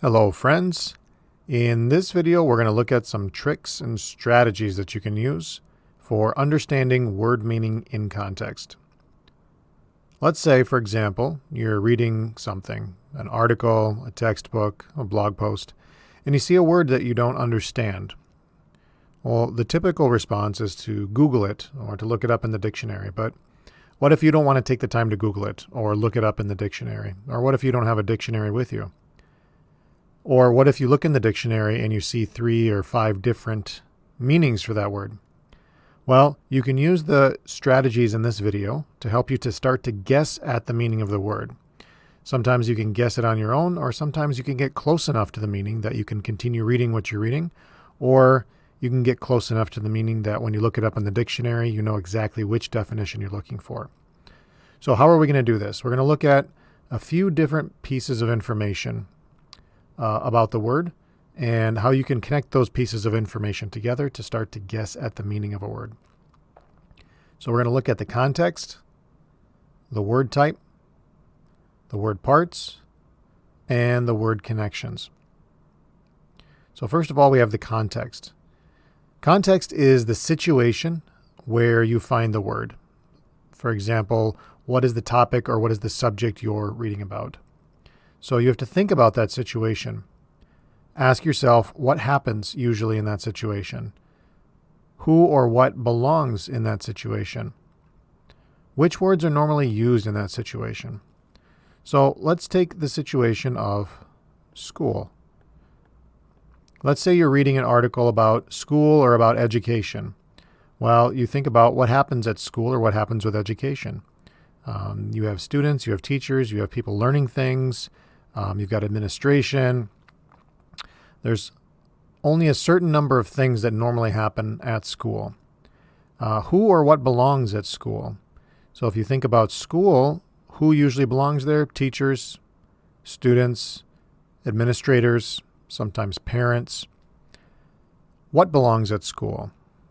Hello friends. In this video we're going to look at some tricks and strategies that you can use for understanding word meaning in context. Let's say, for example, you're reading something, an article, a textbook, a blog post, and you see a word that you don't understand. Well, the typical response is to Google it or to look it up in the dictionary, but what if you don't want to take the time to Google it or look it up in the dictionary? Or what if you don't have a dictionary with you? Or what if you look in the dictionary and you see 3 or 5 different meanings for that word? Well, you can use the strategies in this video to help you to start to guess at the meaning of the word. Sometimes you can guess it on your own, or sometimes you can get close enough to the meaning that you can continue reading what you're reading, or you can get close enough to the meaning that when you look it up in the dictionary, you know exactly which definition you're looking for. So how are we going to do this? We're going to look at a few different pieces of information about the word and how you can connect those pieces of information together to start to guess at the meaning of a word. So we're going to look at the context, the word type, the word parts, and the word connections. So first of all, we have the context. Context is the situation where you find the word. For example, what is the topic or what is the subject you're reading about? So you have to think about that situation. Ask yourself what happens usually in that situation. Who or what belongs in that situation? Which words are normally used in that situation? So let's take the situation of school. Let's say you're reading an article about school or about education. Well, you think about what happens at school or what happens with education. You have students, you have teachers, you have people learning things. You've got administration. There's only a certain number of things that normally happen at school. Who or what belongs at school? So if you think about school, who usually belongs there? Teachers, students, administrators, sometimes parents. What belongs at school?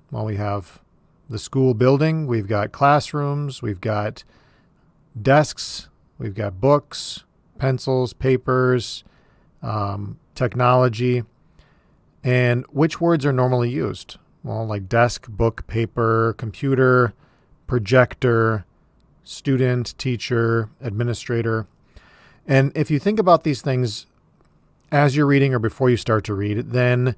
Well, we have the school building. We've got classrooms. We've got desks. We've got books, pencils, papers, technology. And which words are normally used? Well, like desk, book, paper, computer, projector, student, teacher, administrator. And if you think about these things as you're reading or before you start to read, then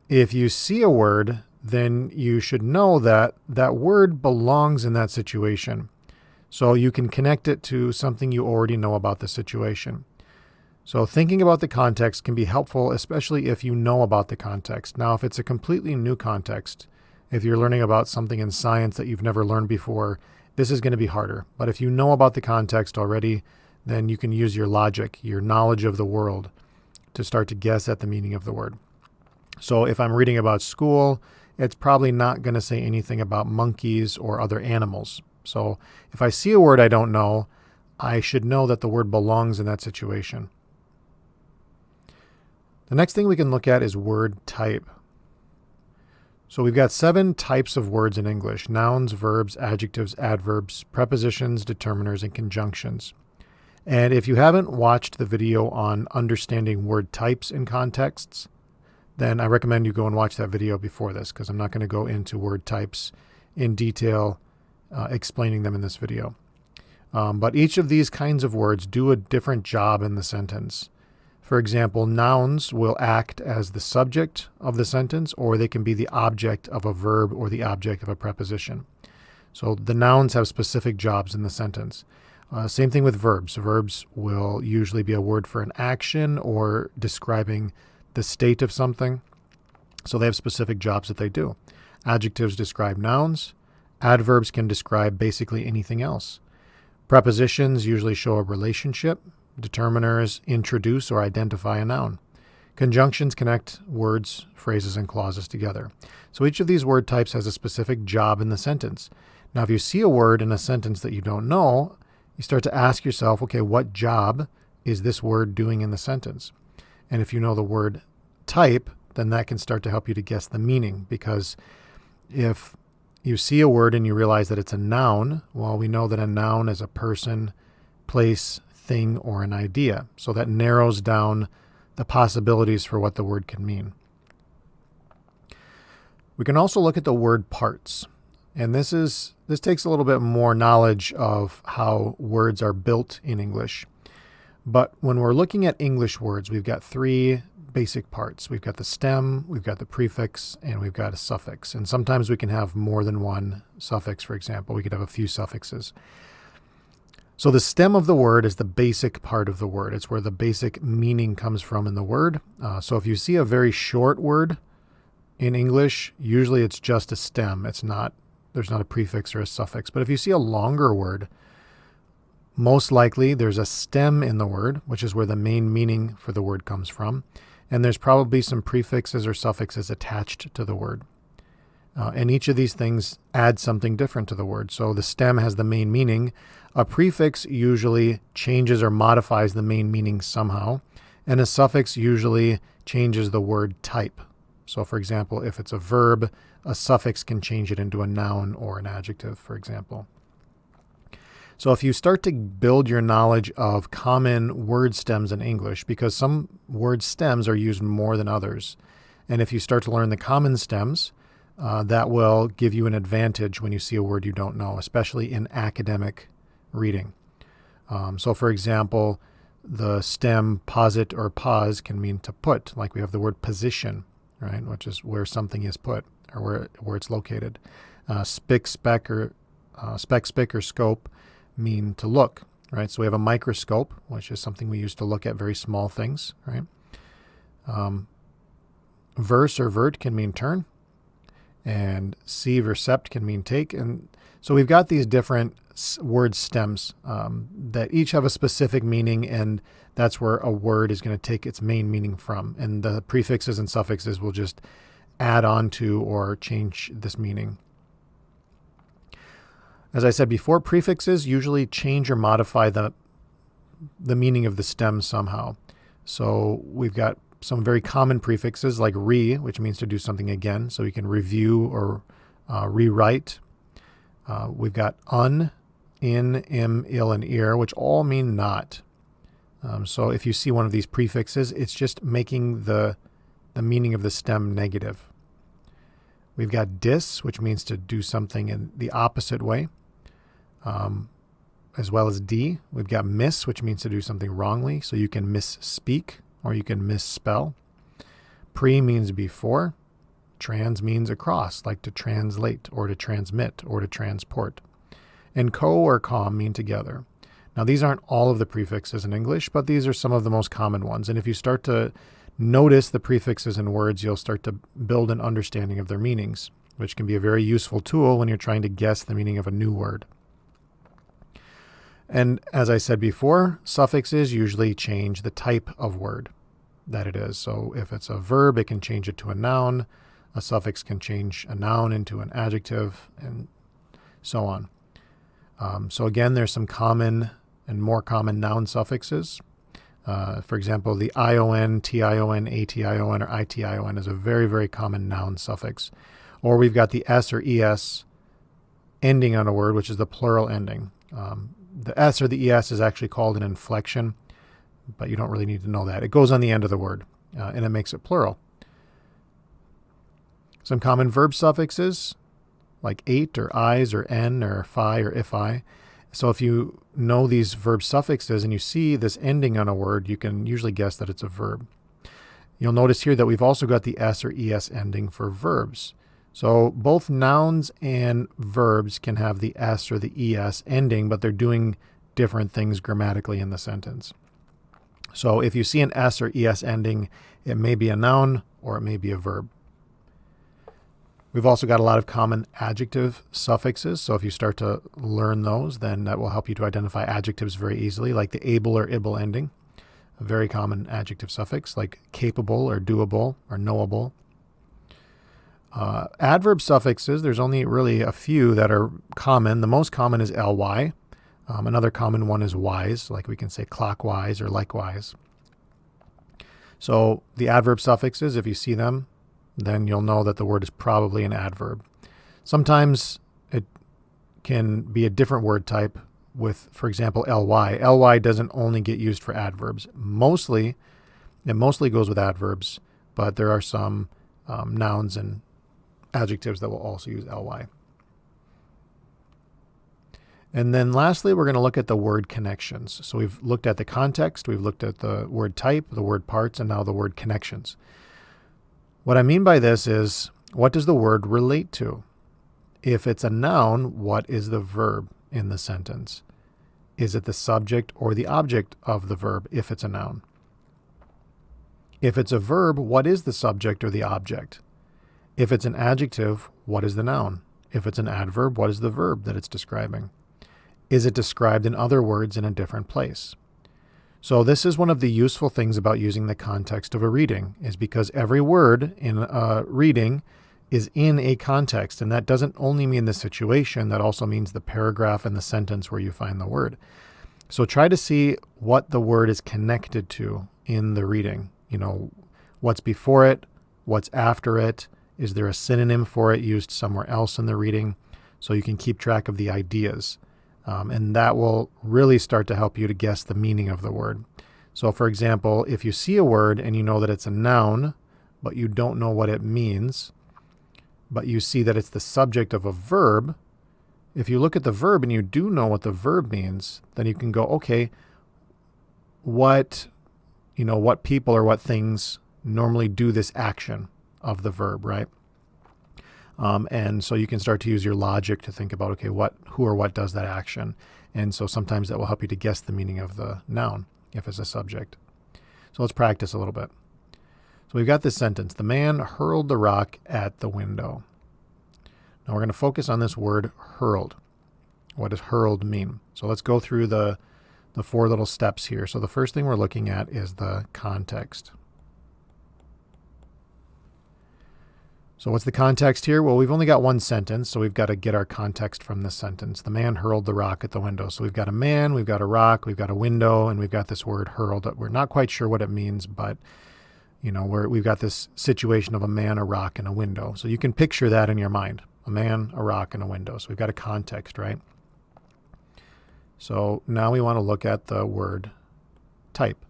if you see a word, then you should know that that word belongs in that situation. So you can connect it to something you already know about the situation. So thinking about the context can be helpful, especially if you know about the context. Now, if it's a completely new context, if you're learning about something in science that you've never learned before, this is going to be harder. But if you know about the context already, then you can use your logic, your knowledge of the world, to start to guess at the meaning of the word. So if I'm reading about school, it's probably not going to say anything about monkeys or other animals. So if I see a word I don't know, I should know that the word belongs in that situation. The next thing we can look at is word type. So we've got 7 types of words in English: nouns, verbs, adjectives, adverbs, prepositions, determiners, and conjunctions. And if you haven't watched the video on understanding word types in contexts, then I recommend you go and watch that video before this, because I'm not going to go into word types in detail explaining them in this video. But each of these kinds of words do a different job in the sentence. For example, nouns will act as the subject of the sentence, or they can be the object of a verb or the object of a preposition. So the nouns have specific jobs in the sentence. Same thing with verbs. Verbs will usually be a word for an action or describing the state of something. So they have specific jobs that they do. Adjectives describe nouns. Adverbs can describe basically anything else. Prepositions usually show a relationship. Determiners introduce or identify a noun. Conjunctions connect words, phrases, and clauses together. So each of these word types has a specific job in the sentence. Now, if you see a word in a sentence that you don't know, you start to ask yourself, okay, what job is this word doing in the sentence? And if you know the word type, then that can start to help you to guess the meaning, because if you see a word and you realize that it's a noun, well, we know that a noun is a person, place, thing, or an idea. So that narrows down the possibilities for what the word can mean. We can also look at the word parts. And this takes a little bit more knowledge of how words are built in English. But when we're looking at English words, we've got three basic parts. We've got the stem, we've got the prefix, and we've got a suffix. And sometimes we can have more than one suffix, for example. We could have a few suffixes. So the stem of the word is the basic part of the word. It's where the basic meaning comes from in the word. So if you see a very short word in English, usually it's just a stem. There's not a prefix or a suffix. But if you see a longer word, most likely there's a stem in the word, which is where the main meaning for the word comes from. And there's probably some prefixes or suffixes attached to the word. And each of these things adds something different to the word. So the stem has the main meaning. A prefix usually changes or modifies the main meaning somehow. And a suffix usually changes the word type. So for example, if it's a verb, a suffix can change it into a noun or an adjective, for example. So if you start to build your knowledge of common word stems in English, because some word stems are used more than others, and if you start to learn the common stems, that will give you an advantage when you see a word you don't know, especially in academic reading. So for example, the stem posit or pos can mean to put, like we have the word position, right, which is where something is put or where it's located. Spic, spec, or scope mean to look, right? So we have a microscope, which is something we use to look at very small things, right? Verse or vert can mean turn, and sieve or sept can mean take. And so we've got these different word stems that each have a specific meaning, and that's where a word is going to take its main meaning from. And the prefixes and suffixes will just add on to or change this meaning. As I said before, prefixes usually change or modify the meaning of the stem somehow. So we've got some very common prefixes like re, which means to do something again. So you can review or rewrite. We've got un, in, im, ill, and ear, which all mean not. So if you see one of these prefixes, it's just making the meaning of the stem negative. We've got dis, which means to do something in the opposite way. As well as D. We've got miss, which means to do something wrongly. So you can misspeak or you can misspell. Pre means before. Trans means across, like to translate or to transmit or to transport. And co or com mean together. Now these aren't all of the prefixes in English, but these are some of the most common ones. And if you start to notice the prefixes in words, you'll start to build an understanding of their meanings, which can be a very useful tool when you're trying to guess the meaning of a new word. And as I said before, suffixes usually change the type of word that it is. So if it's a verb, it can change it to a noun. A suffix can change a noun into an adjective, and so on. So again, there's some common and more common noun suffixes. For example, the ion, tion, ation, or ition is a very, very common noun suffix. Or we've got the s or es ending on a word, which is the plural ending. The s or the es is actually called an inflection, but you don't really need to know that. It goes on the end of the word, and it makes it plural. Some common verb suffixes, like ate or eyes or en or fi or ifi. So if you know these verb suffixes and you see this ending on a word, you can usually guess that it's a verb. You'll notice here that we've also got the s or es ending for verbs. So both nouns and verbs can have the s or the es ending, but they're doing different things grammatically in the sentence. So if you see an s or es ending, it may be a noun or it may be a verb. We've also got a lot of common adjective suffixes. So if you start to learn those, then that will help you to identify adjectives very easily, like the able or ible ending, a very common adjective suffix, like capable or doable or knowable. Adverb suffixes, there's only really a few that are common. The most common is ly. Another common one is wise, like we can say clockwise or likewise. So the adverb suffixes, if you see them, then you'll know that the word is probably an adverb. Sometimes it can be a different word type with, for example, ly. Ly doesn't only get used for adverbs. Mostly It mostly goes with adverbs, but there are some nouns and adjectives that will also use ly. And then lastly, we're going to look at the word connections. So we've looked at the context, we've looked at the word type, the word parts, and now the word connections. What I mean by this is, what does the word relate to? If it's a noun, what is the verb in the sentence? Is it the subject or the object of the verb if it's a noun? If it's a verb, what is the subject or the object? If it's an adjective, what is the noun? If it's an adverb, what is the verb that it's describing? Is it described in other words in a different place? So this is one of the useful things about using the context of a reading, is because every word in a reading is in a context, and that doesn't only mean the situation, that also means the paragraph and the sentence where you find the word. So try to see what the word is connected to in the reading. You know, what's before it, what's after it, is there a synonym for it used somewhere else in the reading, so you can keep track of the ideas. And that will really start to help you to guess the meaning of the word. So for example, if you see a word and you know that it's a noun, but you don't know what it means, but you see that it's the subject of a verb, if you look at the verb and you do know what the verb means, then you can go, okay, what people or what things normally do this action of the verb, right? And so you can start to use your logic to think about, okay, who or what does that action? And so sometimes that will help you to guess the meaning of the noun if it's a subject. So let's practice a little bit. So we've got this sentence: the man hurled the rock at the window. Now we're going to focus on this word hurled. What does hurled mean? So let's go through the 4 little steps here. So the first thing we're looking at is the context. So what's the context here? Well, we've only got one sentence, so we've got to get our context from this sentence. The man hurled the rock at the window. So we've got a man, we've got a rock, we've got a window, and we've got this word hurled. We're not quite sure what it means, but we've got this situation of a man, a rock, and a window. So you can picture that in your mind. A man, a rock, and a window. So we've got a context, right? So now we want to look at the word type.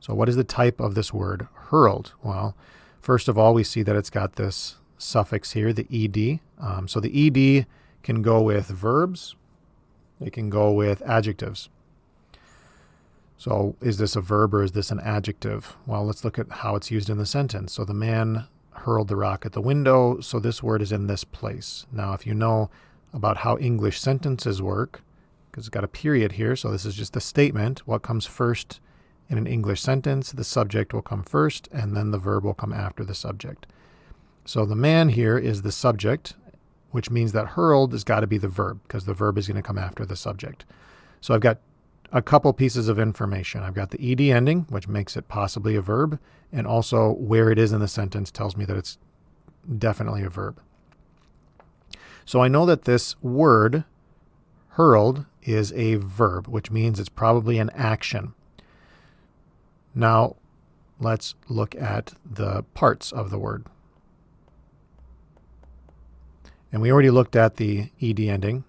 So what is the type of this word hurled? Well, first of all, we see that it's got this suffix here, the ed. So the ed can go with verbs. It can go with adjectives. So is this a verb or is this an adjective? Well, let's look at how it's used in the sentence. So the man hurled the rock at the window. So this word is in this place. Now, if you know about how English sentences work, because it's got a period here, so this is just a statement. What comes first in an English sentence? The subject will come first, and then the verb will come after the subject. So the man here is the subject, which means that hurled has got to be the verb, because the verb is going to come after the subject. So I've got a couple pieces of information. I've got the ed ending, which makes it possibly a verb, and also where it is in the sentence tells me that it's definitely a verb. So I know that this word, hurled, is a verb, which means it's probably an action. Now, let's look at the parts of the word. And we already looked at the ed ending.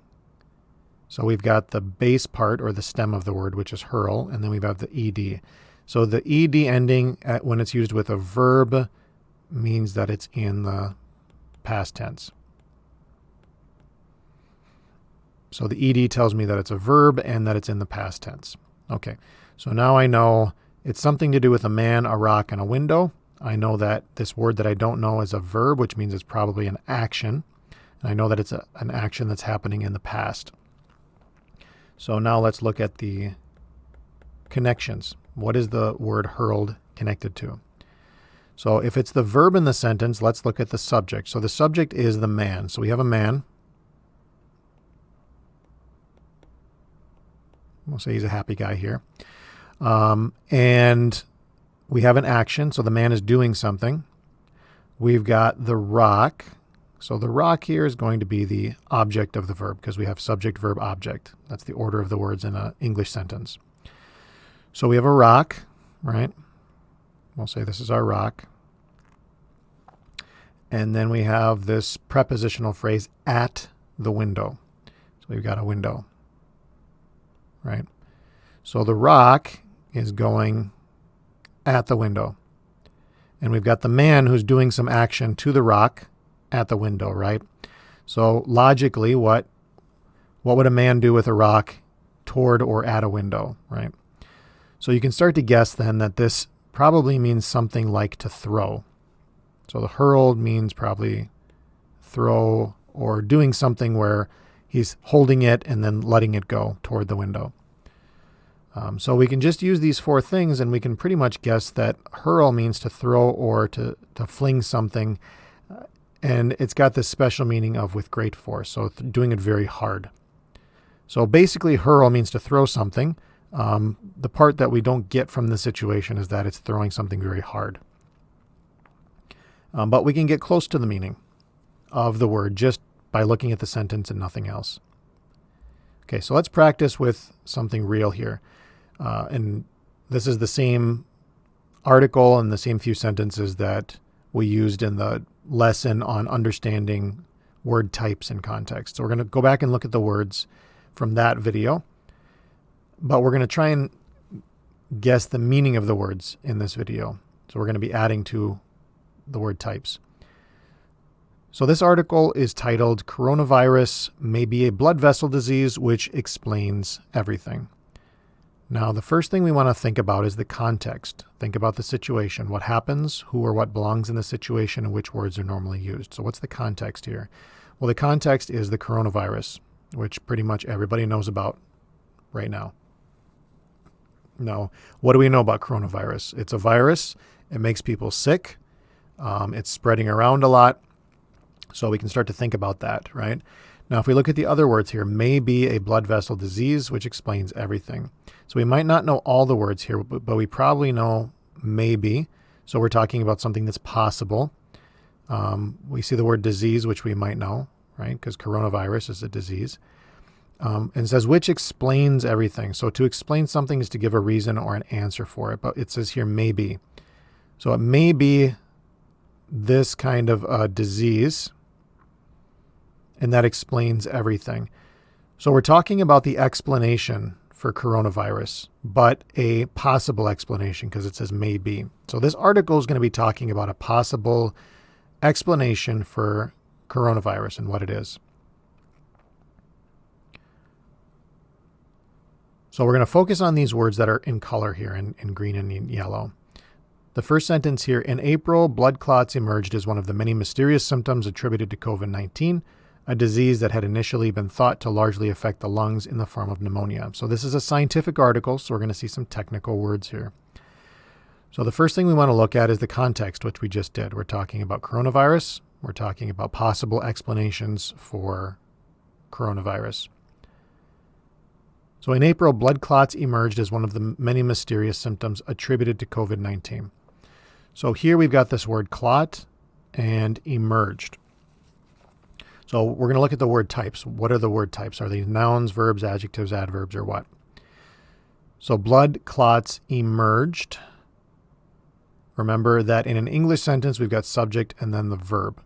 So we've got the base part, or the stem of the word, which is hurl, and then we've got the ed. So the ed ending, when it's used with a verb, means that it's in the past tense. So the ed tells me that it's a verb and that it's in the past tense. Okay, so now I know it's something to do with a man, a rock, and a window. I know that this word that I don't know is a verb, which means it's probably an action. And I know that it's an action that's happening in the past. So now let's look at the connections. What is the word hurled connected to? So if it's the verb in the sentence, let's look at the subject. So the subject is the man. So we have a man. We'll say he's a happy guy here. And we have an action. So the man is doing something. We've got the rock. So the rock here is going to be the object of the verb, because we have subject, verb, object. That's the order of the words in an English sentence. So we have a rock, right? We'll say this is our rock. And then we have this prepositional phrase, at the window. So we've got a window, right? So the rock is going at the window. And we've got the man who's doing some action to the rock at the window, right? So logically, what would a man do with a rock toward or at a window, right? So you can start to guess then that this probably means something like to throw. So the hurled means probably throw or doing something where he's holding it and then letting it go toward the window. So we can just use these four things and we can pretty much guess that hurl means to throw or to fling something. And it's got this special meaning of with great force, so doing it very hard. So basically hurl means to throw something. The part that we don't get from the situation is that it's throwing something very hard. But we can get close to the meaning of the word just by looking at the sentence and nothing else. Okay, so let's practice with something real here. And this is the same article and the same few sentences that we used in the lesson on understanding word types in context. So we're going to go back and look at the words from that video, but we're going to try and guess the meaning of the words in this video. So we're going to be adding to the word types. So this article is titled "Coronavirus May Be a Blood Vessel Disease Which Explains Everything." Now, the first thing we want to think about is the context. Think about the situation. What happens, who or what belongs in the situation, and which words are normally used. So what's the context here? Well, the context is the coronavirus, which pretty much everybody knows about right now. Now, what do we know about coronavirus? It's a virus. It makes people sick. It's spreading around a lot. So we can start to think about that, right? Now, if we look at the other words here, may be a blood vessel disease, which explains everything. So we might not know all the words here, but we probably know maybe. So we're talking about something that's possible. We see the word disease, which we might know, right? Because coronavirus is a disease. And it says, which explains everything. So to explain something is to give a reason or an answer for it. But it says here, maybe. So it may be this kind of a disease, and that explains everything. So we're talking about the explanation for coronavirus, but a possible explanation because it says maybe. So this article is going to be talking about a possible explanation for coronavirus and what it is. So we're going to focus on these words that are in color here in green and in yellow. The first sentence here, in April, blood clots emerged as one of the many mysterious symptoms attributed to COVID-19, a disease that had initially been thought to largely affect the lungs in the form of pneumonia. So this is a scientific article, so we're going to see some technical words here. So the first thing we want to look at is the context, which we just did. We're talking about coronavirus. We're talking about possible explanations for coronavirus. So in April, blood clots emerged as one of the many mysterious symptoms attributed to COVID-19. So here we've got this word clot and emerged. So we're going to look at the word types. What are the word types? Are they nouns, verbs, adjectives, adverbs, or what? So blood clots emerged. Remember that in an English sentence, we've got subject and then the verb.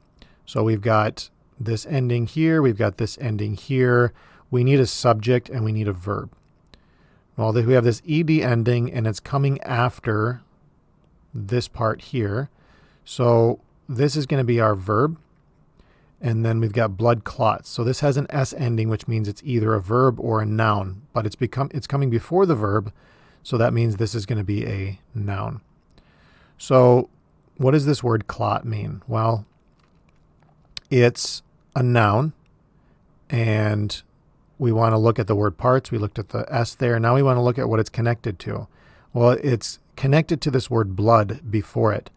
So we've got this ending here. We've got this ending here. We need a subject and we need a verb. Well, we have this ed ending and it's coming after this part here. So this is going to be our verb. And then we've got blood clots. So this has an S ending, which means it's either a verb or a noun, but it's coming before the verb. So that means this is going to be a noun. So what does this word clot mean? Well, it's a noun, and we want to look at the word parts. We looked at the S there. Now we want to look at what it's connected to. Well, it's connected to this word blood before it.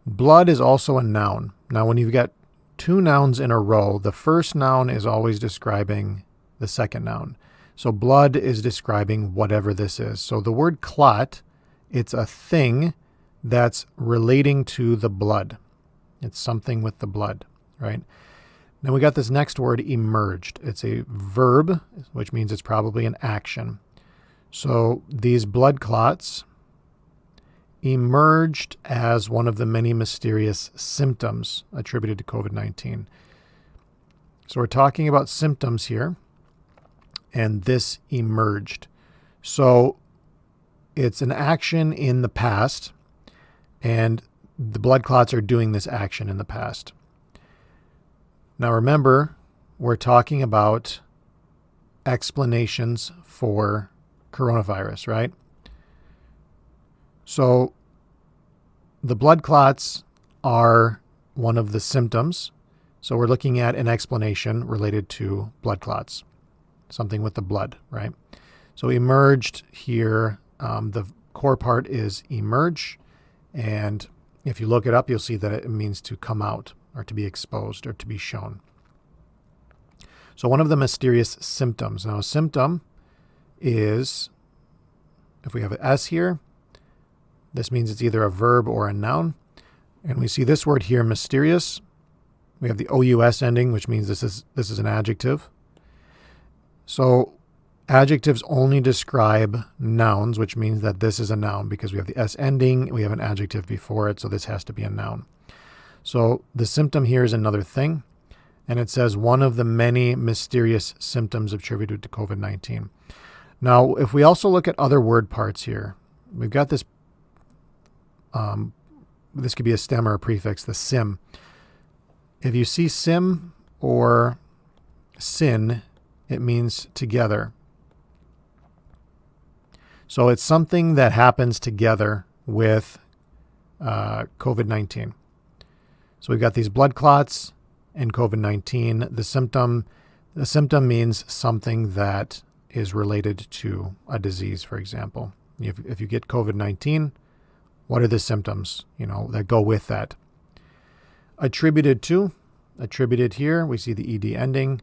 Blood is also a noun. Now, when you've got two nouns in a row, the first noun is always describing the second noun. So blood is describing whatever this is. So the word clot, it's a thing that's relating to the blood. It's something with the blood, right? Then we got this next word, emerged. It's a verb, which means it's probably an action. So these blood clots emerged as one of the many mysterious symptoms attributed to COVID-19. So we're talking about symptoms here, and this emerged. So it's an action in the past, and the blood clots are doing this action in the past. Now remember, we're talking about explanations for coronavirus, right? So the blood clots are one of the symptoms. So we're looking at an explanation related to blood clots, something with the blood, right? So emerged here, the core part is emerge. And if you look it up, you'll see that it means to come out or to be exposed or to be shown. So one of the mysterious symptoms. Now a symptom is, if we have an S here, this means it's either a verb or a noun. And we see this word here, mysterious. We have the OUS ending, which means this is an adjective. So adjectives only describe nouns, which means that this is a noun because we have the S ending, we have an adjective before it, so this has to be a noun. So the symptom here is another thing, and it says one of the many mysterious symptoms attributed to COVID-19. Now, if we also look at other word parts here, we've got this, this could be a stem or a prefix, the sim. If you see sim or sin, it means together. So it's something that happens together with COVID-19. So we've got these blood clots and COVID-19. The symptom means something that is related to a disease, for example. If you get COVID-19, what are the symptoms, that go with that? Attributed to, attributed here, we see the ed ending,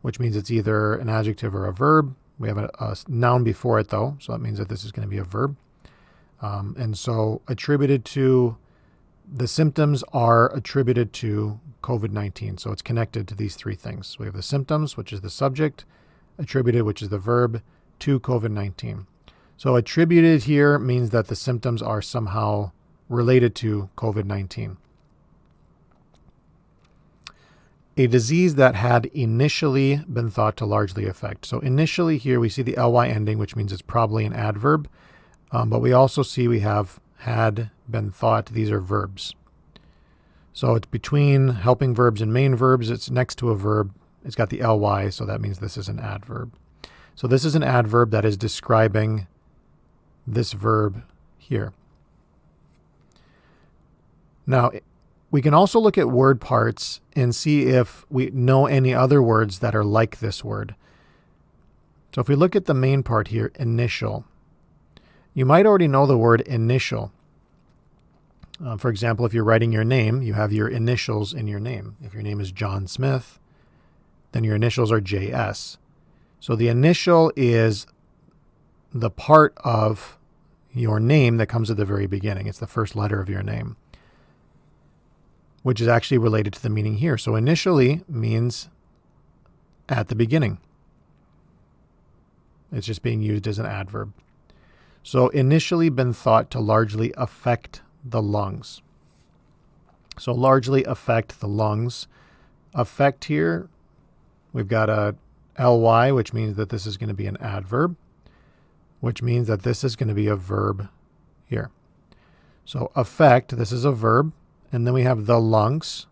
which means it's either an adjective or a verb. We have a noun before it, though, so that means that this is going to be a verb. And so attributed to, the symptoms are attributed to COVID-19. So it's connected to these three things. We have the symptoms, which is the subject, attributed, which is the verb, to COVID-19. So attributed here means that the symptoms are somehow related to COVID-19. A disease that had initially been thought to largely affect. So initially here we see the ly ending, which means it's probably an adverb. But we also see we have had been thought. These are verbs. So it's between helping verbs and main verbs. It's next to a verb. It's got the ly, so that means this is an adverb. So this is an adverb that is describing this verb here. Now, we can also look at word parts and see if we know any other words that are like this word. So if we look at the main part here, initial, you might already know the word initial. For example, if you're writing your name, you have your initials in your name. If your name is John Smith, then your initials are JS. So the initial is the part of your name that comes at the very beginning. It's the first letter of your name, which is actually related to the meaning here. So initially means at the beginning. It's just being used as an adverb. So initially been thought to largely affect the lungs. So largely affect the lungs. Affect here, we've got a ly, which means that this is going to be an adverb, which means that this is going to be a verb here. So affect, this is a verb. And then we have the lungs.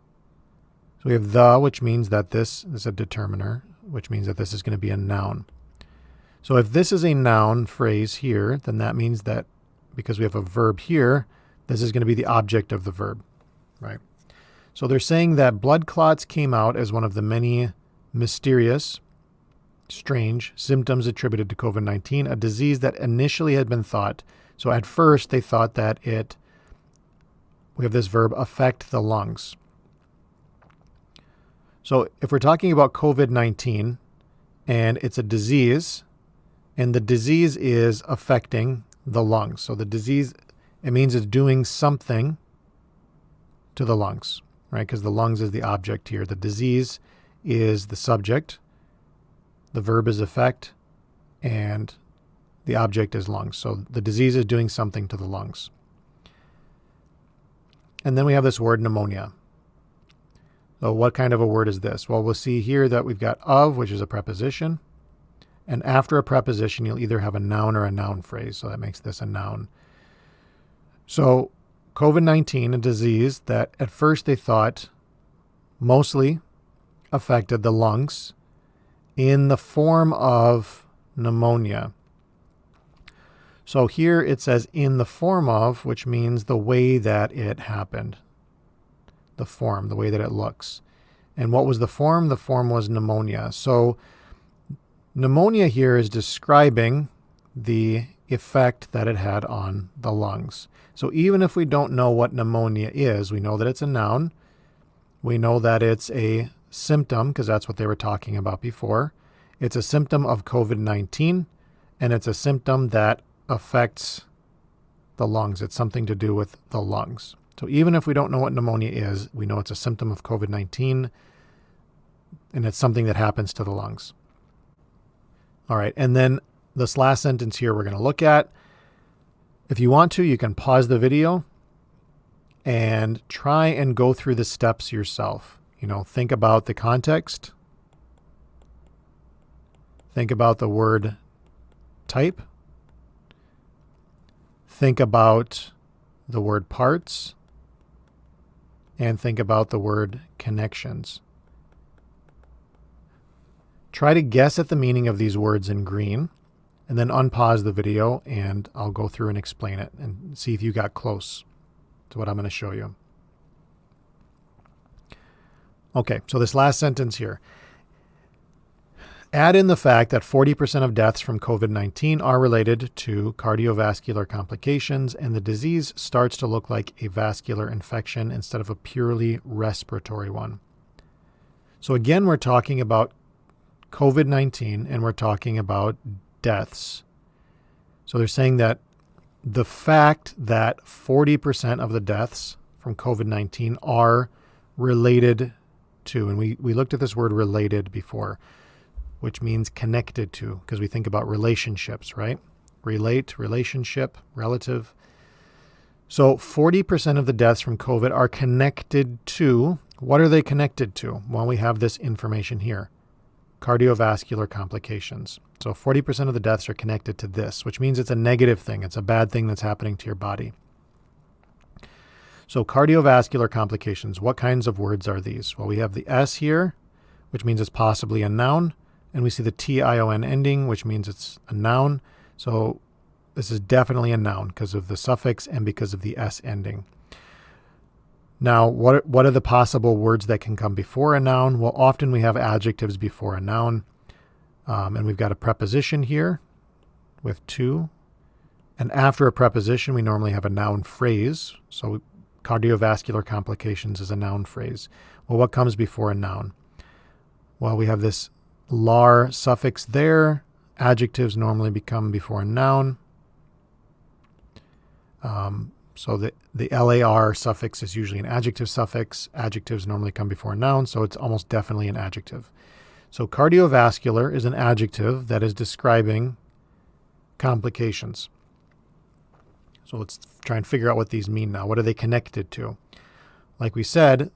So we have the, which means that this is a determiner, which means that this is going to be a noun. So if this is a noun phrase here, then that means that because we have a verb here, this is going to be the object of the verb, right? So they're saying that blood clots came out as one of the many mysterious, strange symptoms attributed to COVID-19, a disease that initially had been thought. So at first they thought that we have this verb, affect the lungs. So if we're talking about COVID-19 and it's a disease, and the disease is affecting the lungs. So the disease, it means it's doing something to the lungs, right? Because the lungs is the object here. The disease is the subject. The verb is affect, and the object is lungs. So the disease is doing something to the lungs. And then we have this word pneumonia. So what kind of a word is this? Well, we'll see here that we've got of, which is a preposition, And after a preposition, you'll either have a noun or a noun phrase. So that makes this a noun. So COVID-19, a disease that at first they thought mostly affected the lungs in the form of pneumonia. So here it says in the form of, which means the way that it happened. The form, the way that it looks. And what was the form? The form was pneumonia. So pneumonia here is describing the effect that it had on the lungs. So even if we don't know what pneumonia is, we know that it's a noun. We know that it's a symptom, because that's what they were talking about before. It's a symptom of COVID-19, and it's a symptom that affects the lungs. It's something to do with the lungs. So even if we don't know what pneumonia is, we know it's a symptom of COVID-19, and it's something that happens to the lungs. All right, and then this last sentence here we're going to look at. If you want to, you can pause the video and try and go through the steps yourself. Think about the context. Think about the word type. Think about the word parts. And think about the word connections. Try to guess at the meaning of these words in green, and then unpause the video, and I'll go through and explain it and see if you got close to what I'm going to show you. Okay, so this last sentence here. Add in the fact that 40% of deaths from COVID-19 are related to cardiovascular complications, and the disease starts to look like a vascular infection instead of a purely respiratory one. So again, we're talking about COVID-19, and we're talking about deaths. So they're saying that the fact that 40% of the deaths from COVID-19 are related to, and we looked at this word related before, which means connected to, because we think about relationships, right? Relate, relationship, relative. So 40% of the deaths from COVID are connected to, what are they connected to? Well, we have this information here. Cardiovascular complications. So 40% of the deaths are connected to this, which means it's a negative thing. It's a bad thing that's happening to your body. So cardiovascular complications, what kinds of words are these? Well, we have the S here, which means it's possibly a noun. And we see the T-I-O-N ending, which means it's a noun. So this is definitely a noun because of the suffix and because of the S ending. Now, what are the possible words that can come before a noun? Well, often we have adjectives before a noun. And we've got a preposition here with to. And after a preposition, we normally have a noun phrase. So cardiovascular complications is a noun phrase. Well, what comes before a noun? Well, we have this lar suffix there. Adjectives normally become before a noun. So the lar suffix is usually an adjective suffix. Adjectives normally come before a noun, so it's almost definitely an adjective. So cardiovascular is an adjective that is describing complications. So let's try and figure out what these mean now. What are they connected to? Like we said,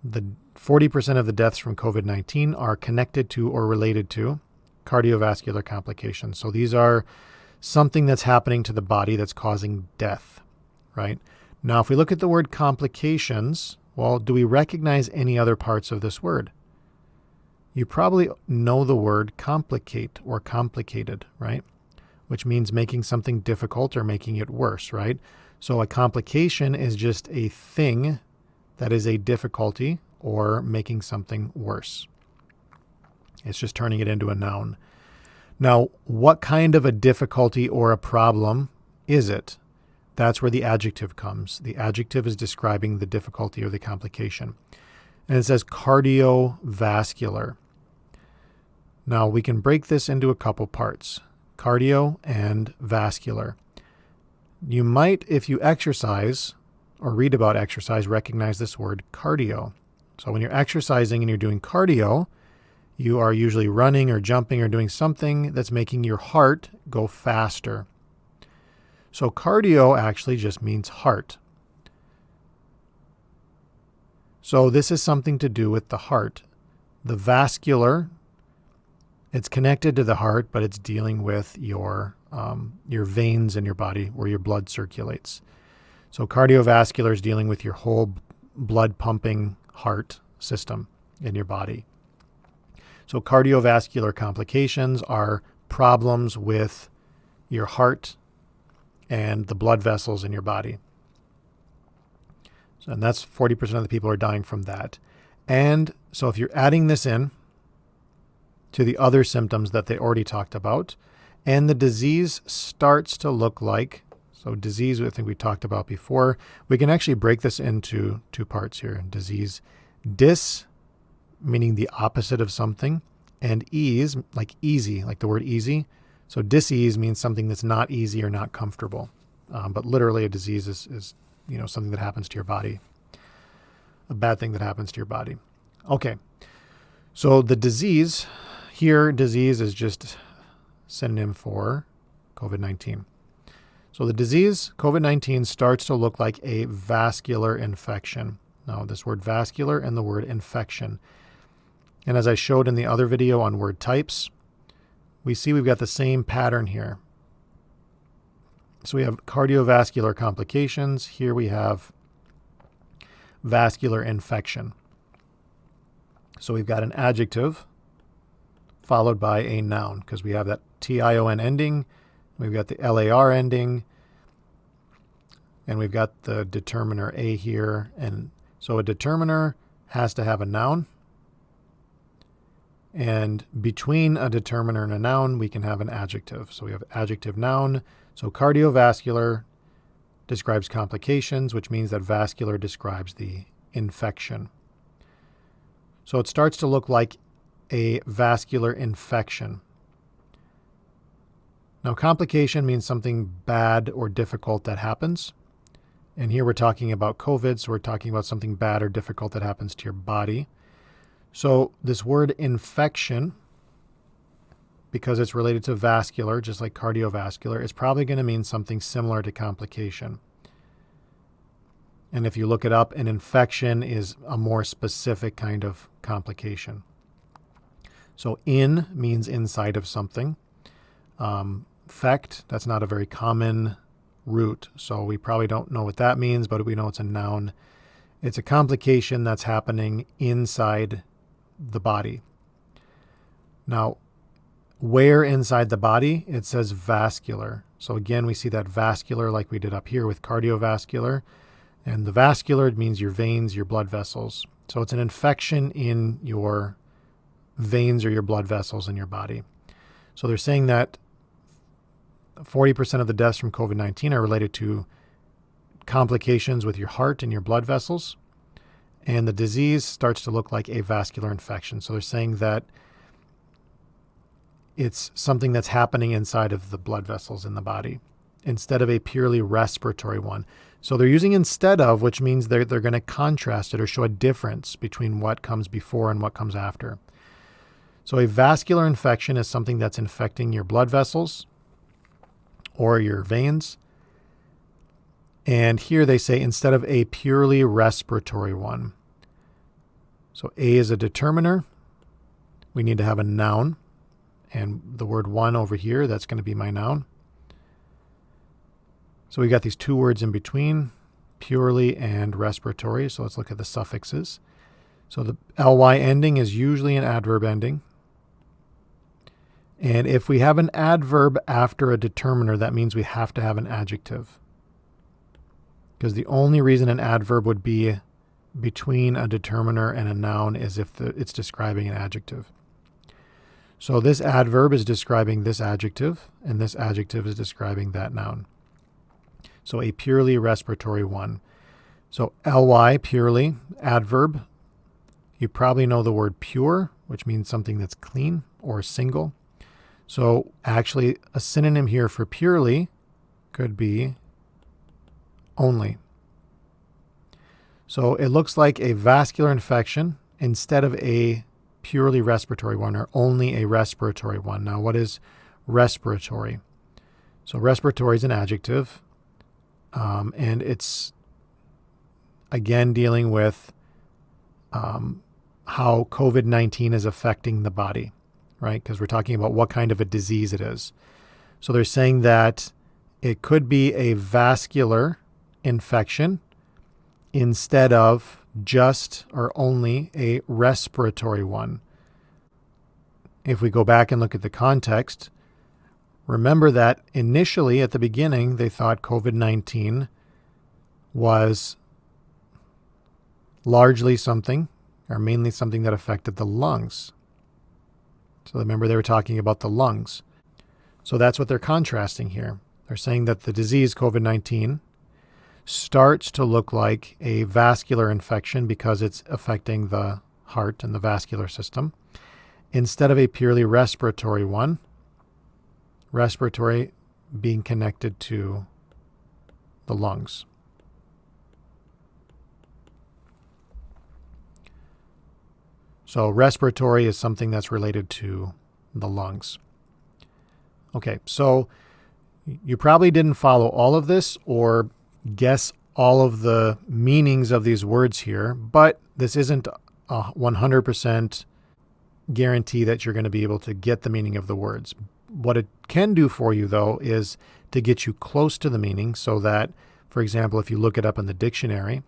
the 40% of the deaths from COVID-19 are connected to or related to cardiovascular complications. So these are something that's happening to the body that's causing death, right? Now, if we look at the word complications, well, do we recognize any other parts of this word? You probably know the word complicate or complicated, right? Which means making something difficult or making it worse, right? So a complication is just a thing that is a difficulty or making something worse. It's just turning it into a noun. Now, what kind of a difficulty or a problem is it? That's where the adjective comes. The adjective is describing the difficulty or the complication. And it says cardiovascular. Now, we can break this into a couple parts. Cardio and vascular. You might, if you exercise or read about exercise, recognize this word cardio. So when you're exercising and you're doing cardio, you are usually running or jumping or doing something that's making your heart go faster. So cardio actually just means heart. So this is something to do with the heart. The vascular It's connected to the heart, but it's dealing with your veins in your body where your blood circulates. So cardiovascular is dealing with your whole blood pumping heart system in your body. So cardiovascular complications are problems with your heart and the blood vessels in your body. So, and that's 40% of the people are dying from that. And so if you're adding this in to the other symptoms that they already talked about, and the disease starts to look like, so disease, I think we talked about before, we can actually break this into two parts here. Disease, dis, meaning the opposite of something, and ease, like easy, like the word easy. So dis-ease means something that's not easy or not comfortable. But literally a disease is something that happens to your body, a bad thing that happens to your body. Okay, so the disease here, disease is just synonym for COVID-19. So the disease, COVID-19, starts to look like a vascular infection. Now, this word vascular and the word infection. And as I showed in the other video on word types, we see we've got the same pattern here. So we have cardiovascular complications. Here we have vascular infection. So we've got an adjective followed by a noun because we have that tion ending. We've got the lar ending. And we've got the determiner a here. And so a determiner has to have a noun. And between a determiner and a noun, we can have an adjective. So we have adjective, noun. So cardiovascular describes complications, which means that vascular describes the infection. So it starts to look like a vascular infection. Now, complication means something bad or difficult that happens. And here we're talking about COVID, so we're talking about something bad or difficult that happens to your body. So this word infection, because it's related to vascular, just like cardiovascular, is probably going to mean something similar to complication. And if you look it up, an infection is a more specific kind of complication. So in means inside of something. Fect, that's not a very common root, so we probably don't know what that means, but we know it's a noun. It's a complication that's happening inside the body. Now, where inside the body? It says vascular. So again, we see that vascular like we did up here with cardiovascular. And the vascular means your veins, your blood vessels. So it's an infection in your veins or your blood vessels in your body. So they're saying that 40% of the deaths from COVID-19 are related to complications with your heart and your blood vessels. And the disease starts to look like a vascular infection. So they're saying that it's something that's happening inside of the blood vessels in the body instead of a purely respiratory one. So they're using instead of, which means they're going to contrast it or show a difference between what comes before and what comes after. So a vascular infection is something that's infecting your blood vessels or your veins. And here they say instead of a purely respiratory one. So A is a determiner. We need to have a noun. And the word one over here, that's going to be my noun. So we got these two words in between, purely and respiratory. So let's look at the suffixes. So the ly ending is usually an adverb ending. And if we have an adverb after a determiner, that means we have to have an adjective. Because the only reason an adverb would be between a determiner and a noun is if it's describing an adjective. So this adverb is describing this adjective, and this adjective is describing that noun. So a purely respiratory one. So ly, purely, adverb. You probably know the word pure, which means something that's clean or single. So actually a synonym here for purely could be only. So it looks like a vascular infection instead of a purely respiratory one or only a respiratory one. Now, what is respiratory? So respiratory is an adjective, and it's, again, dealing with how COVID-19 is affecting the body. right? Because we're talking about what kind of a disease it is. So they're saying that it could be a vascular infection instead of just or only a respiratory one. If we go back and look at the context, remember that initially at the beginning, they thought COVID-19 was largely something, or mainly something that affected the lungs. So remember they were talking about the lungs. So that's what they're contrasting here. They're saying that the disease COVID-19 starts to look like a vascular infection because it's affecting the heart and the vascular system, instead of a purely respiratory one, respiratory being connected to the lungs. So respiratory is something that's related to the lungs. Okay, so you probably didn't follow all of this or guess all of the meanings of these words here, but this isn't a 100% guarantee that you're going to be able to get the meaning of the words. What it can do for you, though, is to get you close to the meaning so that, for example, if you look it up in the dictionary,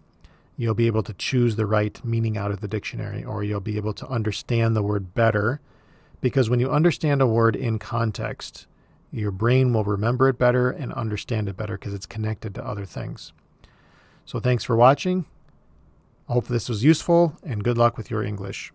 you'll be able to choose the right meaning out of the dictionary, or you'll be able to understand the word better. Because when you understand a word in context, your brain will remember it better and understand it better because it's connected to other things. So thanks for watching. I hope this was useful, and good luck with your English.